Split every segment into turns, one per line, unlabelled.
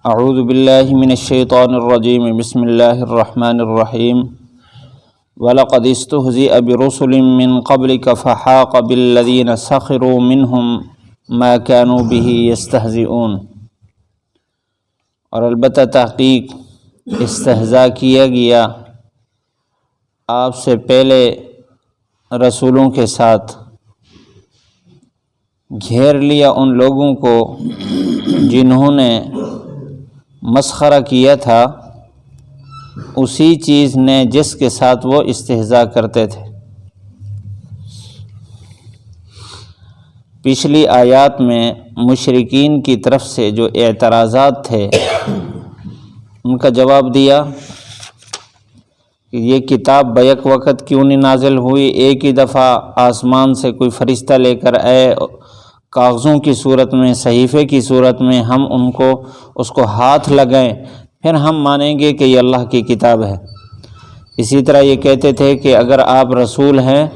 اعوذ باللہ من الشیطان الرجیم بسم اللہ الرحمن الرحیم وَلَقَدِ اسْتُهْزِئَ بِرُسُلٍ مِّن قَبْلِكَ فَحَاقَ بِالَّذِينَ سَخِرُوا مِنْهُمْ مَا كَانُوا بِهِ يَسْتَهْزِئُونَ۔ اور البتہ تحقیق استہزاء کیا گیا آپ سے پہلے رسولوں کے ساتھ، گھیر لیا ان لوگوں کو جنہوں نے مسخرہ کیا تھا اسی چیز نے جس کے ساتھ وہ استہزاء کرتے تھے۔ پچھلی آیات میں مشرکین کی طرف سے جو اعتراضات تھے ان کا جواب دیا کہ یہ کتاب بیک وقت کیوں نہیں نازل ہوئی، ایک ہی دفعہ آسمان سے کوئی فرشتہ لے کر آئے کاغذوں کی صورت میں، صحیفے کی صورت میں، ہم اس کو ہاتھ لگائیں پھر ہم مانیں گے کہ یہ اللہ کی کتاب ہے۔ اسی طرح یہ کہتے تھے کہ اگر آپ رسول ہیں،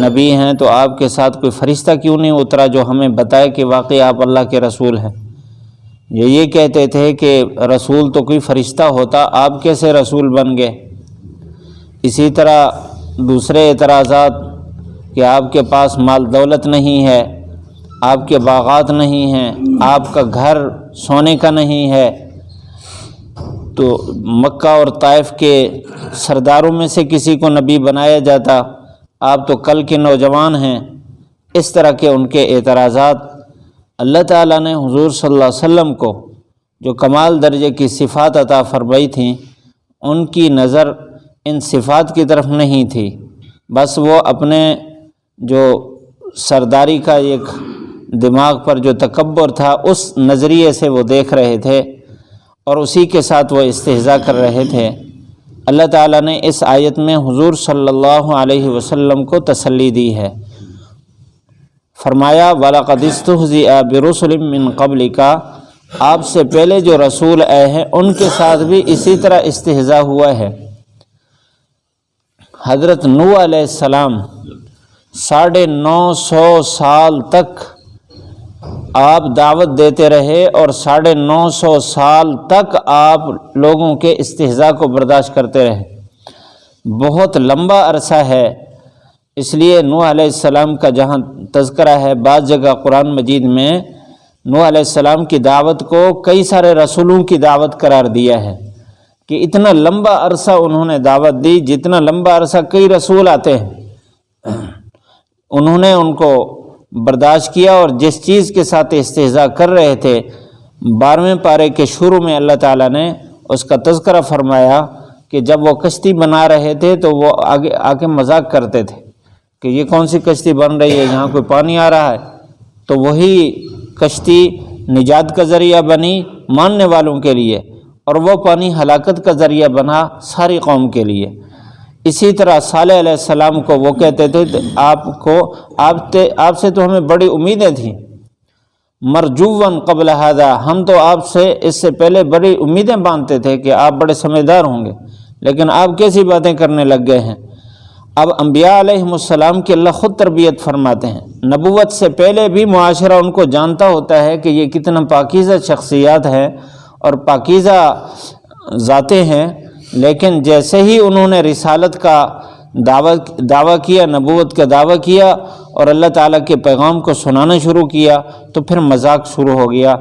نبی ہیں، تو آپ کے ساتھ کوئی فرشتہ کیوں نہیں اترا جو ہمیں بتائے کہ واقعی آپ اللہ کے رسول ہیں۔ یہ کہتے تھے کہ رسول تو کوئی فرشتہ ہوتا، آپ کیسے رسول بن گئے۔ اسی طرح دوسرے اعتراضات کہ آپ کے پاس مال دولت نہیں ہے، آپ کے باغات نہیں ہیں، آپ کا گھر سونے کا نہیں ہے، تو مکہ اور طائف کے سرداروں میں سے کسی کو نبی بنایا جاتا، آپ تو کل کے نوجوان ہیں۔ اس طرح کے ان کے اعتراضات اللہ تعالیٰ نے حضور صلی اللہ علیہ وسلم کو جو کمال درجے کی صفات عطا فرمائی تھیں ان کی نظر ان صفات کی طرف نہیں تھی، بس وہ اپنے جو سرداری کا ایک دماغ پر جو تکبر تھا اس نظریے سے وہ دیکھ رہے تھے اور اسی کے ساتھ وہ استہزاء کر رہے تھے۔ اللہ تعالیٰ نے اس آیت میں حضور صلی اللہ علیہ وسلم کو تسلی دی ہے، فرمایا وَلَقَدِ اسْتُهْزِئَ بِرُسُلٍ مِّن قَبْلِكَ، آپ سے پہلے جو رسول آئے ہیں ان کے ساتھ بھی اسی طرح استہزاء ہوا ہے۔ حضرت نوح علیہ السلام 950 سال تک آپ دعوت دیتے رہے اور 950 سال تک آپ لوگوں کے استہزاء کو برداشت کرتے رہے، بہت لمبا عرصہ ہے۔ اس لیے نوح علیہ السلام کا جہاں تذکرہ ہے بعض جگہ قرآن مجید میں نوح علیہ السلام کی دعوت کو کئی سارے رسولوں کی دعوت قرار دیا ہے کہ اتنا لمبا عرصہ انہوں نے دعوت دی، جتنا لمبا عرصہ کئی رسول آتے ہیں، انہوں نے ان کو برداشت کیا اور جس چیز کے ساتھ استہزاء کر رہے تھے 12ویں پارے کے شروع میں اللہ تعالیٰ نے اس کا تذکرہ فرمایا کہ جب وہ کشتی بنا رہے تھے تو وہ آگے مذاق کرتے تھے کہ یہ کون سی کشتی بن رہی ہے، یہاں کوئی پانی آ رہا ہے، تو وہی کشتی نجات کا ذریعہ بنی ماننے والوں کے لیے اور وہ پانی ہلاکت کا ذریعہ بنا ساری قوم کے لیے۔ اسی طرح صالح علیہ السلام کو وہ کہتے تھے آپ سے تو ہمیں بڑی امیدیں تھیں، مرجوًا قبل ھذا، ہم تو آپ سے اس سے پہلے بڑی امیدیں باندھتے تھے کہ آپ بڑے سمجھدار ہوں گے، لیکن آپ کیسی باتیں کرنے لگ گئے ہیں۔ اب انبیاء علیہم السلام کی اللہ خود تربیت فرماتے ہیں، نبوت سے پہلے بھی معاشرہ ان کو جانتا ہوتا ہے کہ یہ کتنا پاکیزہ شخصیات ہیں اور پاکیزہ ذاتیں ہیں، لیکن جیسے ہی انہوں نے رسالت کا دعویٰ کیا، نبوت کا دعویٰ کیا اور اللہ تعالیٰ کے پیغام کو سنانا شروع کیا تو پھر مذاق شروع ہو گیا،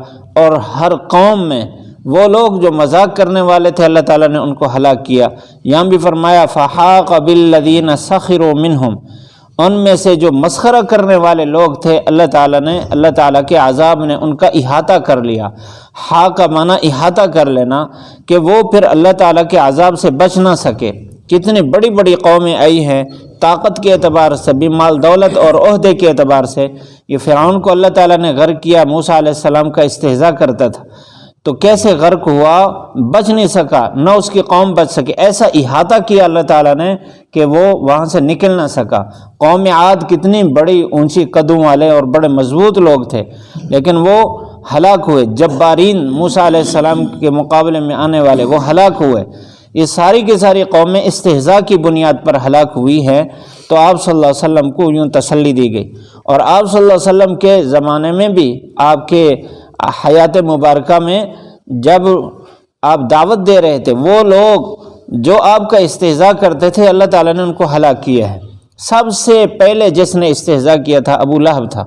اور ہر قوم میں وہ لوگ جو مذاق کرنے والے تھے اللہ تعالیٰ نے ان کو ہلاک کیا۔ یہاں بھی فرمایا فَحَاقَ بِالَّذِينَ سَخِرُوا مِنْهُمْ، ان میں سے جو مسخرہ کرنے والے لوگ تھے اللہ تعالیٰ کے عذاب نے ان کا احاطہ کر لیا۔ ہا کا معنی احاطہ کر لینا کہ وہ پھر اللہ تعالیٰ کے عذاب سے بچ نہ سکے۔ کتنی بڑی بڑی قومیں آئی ہیں طاقت کے اعتبار سے بھی، مال دولت اور عہدے کے اعتبار سے۔ یہ فرعون کو اللہ تعالیٰ نے غرق کیا، موسیٰ علیہ السلام کا استہزاء کرتا تھا تو کیسے غرق ہوا، بچ نہیں سکا، نہ اس کی قوم بچ سکی، ایسا احاطہ کیا اللہ تعالیٰ نے کہ وہ وہاں سے نکل نہ سکا۔ قوم عاد کتنی بڑی اونچی قدوں والے اور بڑے مضبوط لوگ تھے، لیکن وہ ہلاک ہوئے۔ جبارین موسیٰ علیہ السلام کے مقابلے میں آنے والے وہ ہلاک ہوئے۔ یہ ساری کی ساری قومیں استہزاء کی بنیاد پر ہلاک ہوئی ہیں، تو آپ صلی اللہ علیہ وسلم کو یوں تسلی دی گئی۔ اور آپ صلی اللہ علیہ وسلم کے زمانے میں بھی آپ کے حیات مبارکہ میں جب آپ دعوت دے رہے تھے وہ لوگ جو آپ کا استہزاء کرتے تھے اللہ تعالیٰ نے ان کو ہلاک کیا ہے۔ سب سے پہلے جس نے استہزاء کیا تھا ابو لہب تھا۔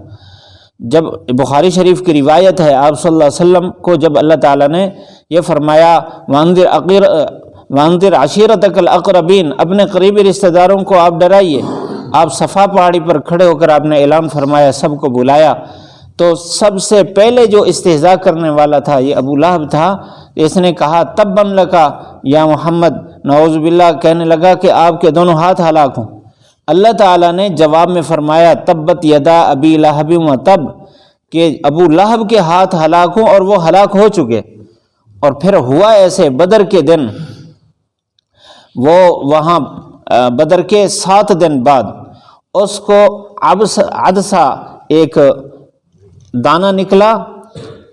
جب بخاری شریف کی روایت ہے آپ صلی اللہ علیہ وسلم کو جب اللہ تعالیٰ نے یہ فرمایا وانذر عشیرتک الاقربین، اپنے قریبی رشتہ داروں کو آپ ڈرائیے، آپ صفا پہاڑی پر کھڑے ہو کر آپ نے اعلان فرمایا، سب کو بلایا، تو سب سے پہلے جو استہزاء کرنے والا تھا یہ ابو لہب تھا۔ اس نے کہا تباً لکا یا محمد، نعوذ باللہ، کہنے لگا کہ آپ کے دونوں ہاتھ ہلاک ہوں۔ اللہ تعالیٰ نے جواب میں فرمایا تبت یدا ابی لہب و تب، کہ ابو لہب کے ہاتھ ہلاک ہوں اور وہ ہلاک ہو چکے۔ اور پھر ہوا ایسے بدر کے دن، وہ وہاں بدر کے 7 دن بعد اس کو عدسہ ایک دانہ نکلا،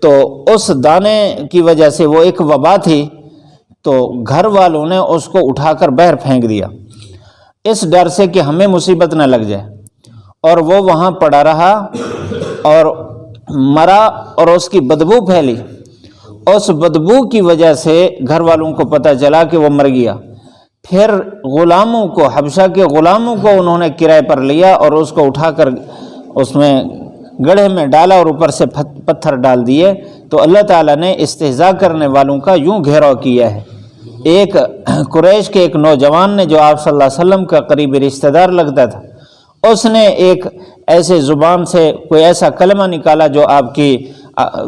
تو اس دانے کی وجہ سے وہ ایک وبا تھی، تو گھر والوں نے اس کو اٹھا کر باہر پھینک دیا اس ڈر سے کہ ہمیں مصیبت نہ لگ جائے، اور وہ وہاں پڑا رہا اور مرا، اور اس کی بدبو پھیلی۔ اس بدبو کی وجہ سے گھر والوں کو پتہ چلا کہ وہ مر گیا۔ پھر غلاموں کو، حبشہ کے غلاموں کو انہوں نے کرائے پر لیا اور اس کو اٹھا کر اس میں گڑھے میں ڈالا اور اوپر سے پتھر ڈال دیے۔ تو اللہ تعالیٰ نے استہزاء کرنے والوں کا یوں گھیراؤ کیا ہے۔ ایک قریش کے ایک نوجوان نے جو آپ صلی اللہ علیہ وسلم کا قریبی رشتہ دار لگتا تھا، اس نے ایک ایسے زبان سے کوئی ایسا کلمہ نکالا جو آپ کی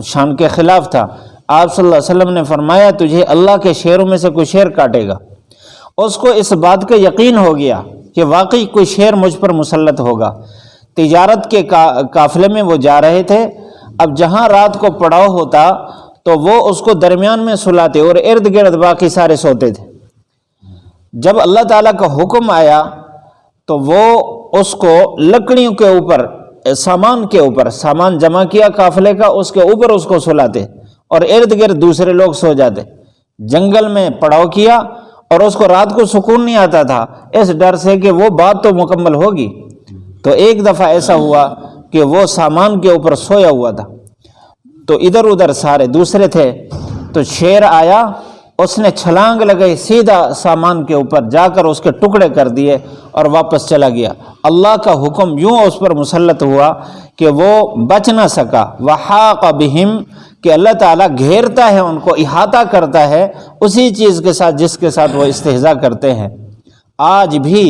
شان کے خلاف تھا۔ آپ صلی اللہ علیہ وسلم نے فرمایا تجھے اللہ کے شیروں میں سے کوئی شیر کاٹے گا۔ اس کو اس بات کا یقین ہو گیا کہ واقعی کوئی شیر مجھ پر مسلط ہوگا۔ تجارت کے قافلے میں وہ جا رہے تھے، اب جہاں رات کو پڑاؤ ہوتا تو وہ اس کو درمیان میں سلاتے اور ارد گرد باقی سارے سوتے تھے۔ جب اللہ تعالیٰ کا حکم آیا تو وہ اس کو لکڑیوں کے اوپر، سامان کے اوپر، سامان جمع کیا قافلے کا، اس کے اوپر اس کو سلاتے اور ارد گرد دوسرے لوگ سو جاتے۔ جنگل میں پڑاؤ کیا اور اس کو رات کو سکون نہیں آتا تھا اس ڈر سے کہ وہ بات تو مکمل ہوگی۔ تو ایک دفعہ ایسا ہوا کہ وہ سامان کے اوپر سویا ہوا تھا، تو ادھر ادھر سارے دوسرے تھے، تو شیر آیا، اس نے چھلانگ لگائی سیدھا سامان کے اوپر، جا کر اس کے ٹکڑے کر دیے اور واپس چلا گیا۔ اللہ کا حکم یوں اس پر مسلط ہوا کہ وہ بچ نہ سکا۔ وحاق بہم، کہ اللہ تعالیٰ گھیرتا ہے ان کو، احاطہ کرتا ہے اسی چیز کے ساتھ جس کے ساتھ وہ استہزاء کرتے ہیں۔ آج بھی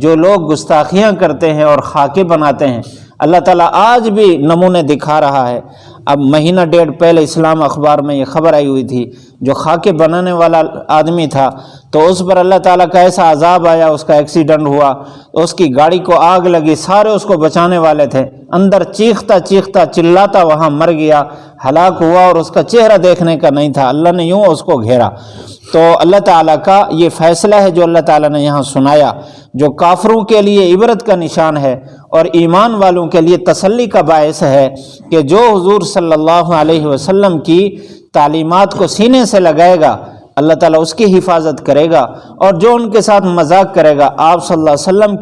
جو لوگ گستاخیاں کرتے ہیں اور خاکے بناتے ہیں، اللہ تعالیٰ آج بھی نمونے دکھا رہا ہے۔ اب مہینہ ڈیڑھ پہلے اسلام اخبار میں یہ خبر آئی ہوئی تھی، جو خاکے بنانے والا آدمی تھا تو اس پر اللہ تعالیٰ کا ایسا عذاب آیا، اس کا ایکسیڈنٹ ہوا، اس کی گاڑی کو آگ لگی، سارے اس کو بچانے والے تھے، اندر چیختا چیختا چلاتا وہاں مر گیا، ہلاک ہوا، اور اس کا چہرہ دیکھنے کا نہیں تھا۔ اللہ نے یوں اس کو گھیرا۔ تو اللہ تعالیٰ کا یہ فیصلہ ہے جو اللہ تعالیٰ نے یہاں سنایا، جو کافروں کے لیے عبرت کا نشان ہے اور ایمان والوں کے لیے تسلی کا باعث ہے کہ جو حضور صلی اللہ علیہ وسلم کی تعلیمات کو سینے سے لگائے گا اللہ تعالیٰ اس کی حفاظت کرے گا، اور جو ان کے ساتھ مذاق کرے گا، آپ صلی اللہ علیہ وسلم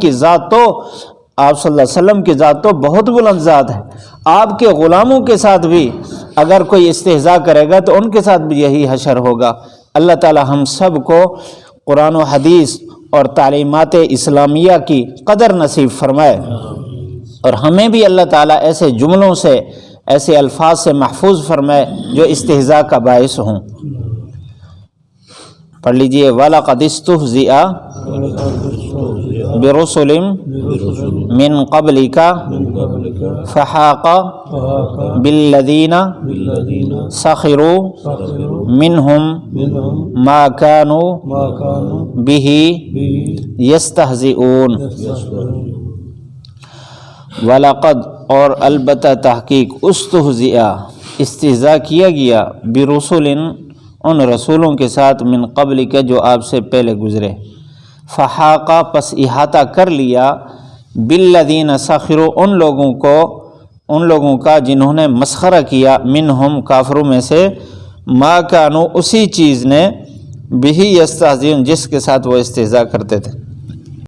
کی ذات تو بہت بلند ذات ہے، آپ کے غلاموں کے ساتھ بھی اگر کوئی استہزاء کرے گا تو ان کے ساتھ بھی یہی حشر ہوگا۔ اللہ تعالیٰ ہم سب کو قرآن و حدیث اور تعلیمات اسلامیہ کی قدر نصیب فرمائے، اور ہمیں بھی اللہ تعالیٰ ایسے جملوں سے، ایسے الفاظ سے محفوظ فرمائے جو استہزاء کا باعث ہوں۔ پڑھ لیجئے وَلَقَدِ اسْتُهْزِئَ بِرُسُلٍ مِّن قَبْلِكَ فَحَاقَ بِالَّذِينَ سَخِرُوا مِنْهُمْ مَا كَانُوا بِهِ يَسْتَهْزِئُونَ۔ وَلَقَدْ، اور البتہ تحقیق، استہزئ، استہزاء کیا گیا، برسول، ان رسولوں کے ساتھ، من قبل کے، جو آپ سے پہلے گزرے، فحاقہ، پس احاطہ کر لیا، بالذین سخروا، ان لوگوں کا جنہوں نے مسخرہ کیا، منہم، کافروں میں سے، ما کانوا، اسی چیز نے، بہی یستہزئون، جس کے ساتھ وہ استہزاء کرتے تھے۔